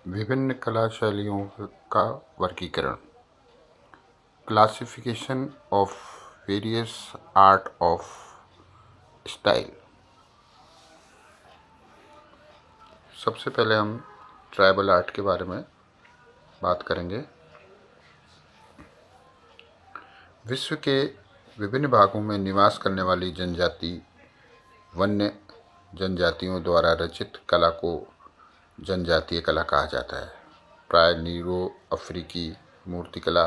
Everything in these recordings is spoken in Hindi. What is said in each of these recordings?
विभिन्न कला शैलियों का वर्गीकरण। Classification of various art of style. सबसे पहले हम ट्राइबल आर्ट के बारे में बात करेंगे। विश्व के विभिन्न भागों में निवास करने वाली जनजाति वन्य जनजातियों द्वारा रचित कला को जनजातीय कला कहा जाता है। प्राय नीरो अफ्रीकी मूर्तिकला,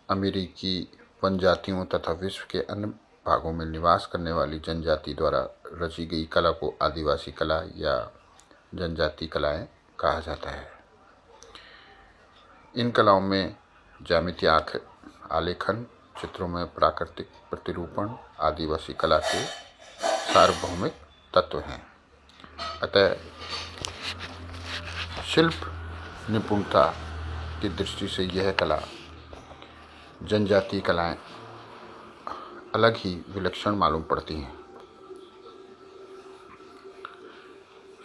अमेरिकी वनजातियों तथा विश्व के अन्य भागों में निवास करने वाली जनजाति द्वारा रची गई कला को आदिवासी कला या जनजातीय कलाएं कहा जाता है। इन कलाओं में ज्यामितीय आलेखन, चित्रों में प्राकृतिक प्रतिरूपण आदिवासी कला के सार्वभौमिक तत्व हैं। अतः शिल्प निपुणता की दृष्टि से यह कला जनजातीय कलाएं अलग ही विलक्षण मालूम पड़ती हैं।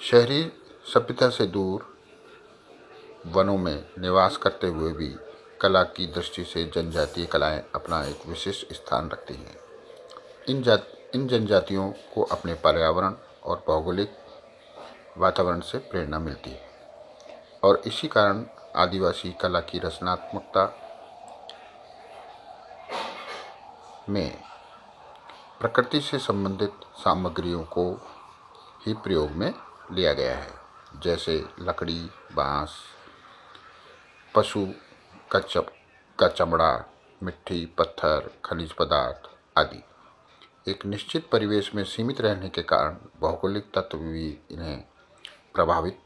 शहरी सभ्यता से दूर वनों में निवास करते हुए भी कला की दृष्टि से जनजातीय कलाएं अपना एक विशिष्ट स्थान रखती हैं। इन जनजातियों को अपने पर्यावरण और भौगोलिक वातावरण से प्रेरणा मिलती है और इसी कारण आदिवासी कला की रचनात्मकता में प्रकृति से संबंधित सामग्रियों को ही प्रयोग में लिया गया है, जैसे लकड़ी, बांस, पशु का चमड़ा, मिट्टी, पत्थर, खनिज पदार्थ आदि। एक निश्चित परिवेश में सीमित रहने के कारण भौगोलिक तत्व भी इन्हें प्रभावित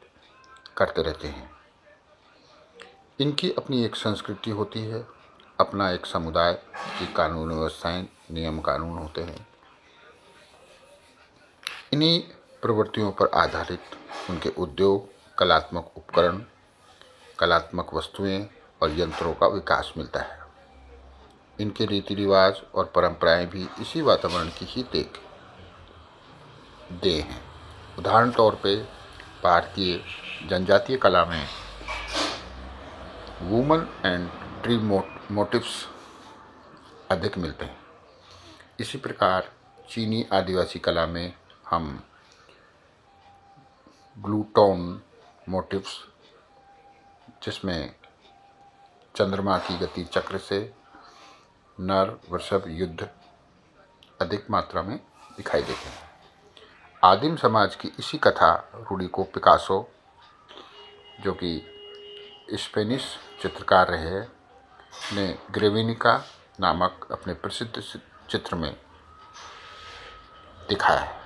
करते रहते हैं। इनकी अपनी एक संस्कृति होती है, अपना एक समुदाय की कानून व्यवस्थाएं, नियम कानून होते हैं। इन्हीं प्रवृत्तियों पर आधारित उनके उद्योग, कलात्मक उपकरण, कलात्मक वस्तुएं और यंत्रों का विकास मिलता है। इनके रीति रिवाज और परंपराएं भी इसी वातावरण की ही देन हैं। उदाहरण तौर पे भारतीय जनजातीय कला में वुमन एंड ट्री मोटिव्स अधिक मिलते हैं। इसी प्रकार चीनी आदिवासी कला में हम ग्लूटोन मोटिव्स, जिसमें चंद्रमा की गति चक्र से नर वृषभ युद्ध अधिक मात्रा में दिखाई देते हैं। आदिम समाज की इसी कथा रूढ़ी को पिकासो, जो कि स्पेनिश चित्रकार रहे हैं, ने ग्रेविनिका नामक अपने प्रसिद्ध चित्र में दिखाया है।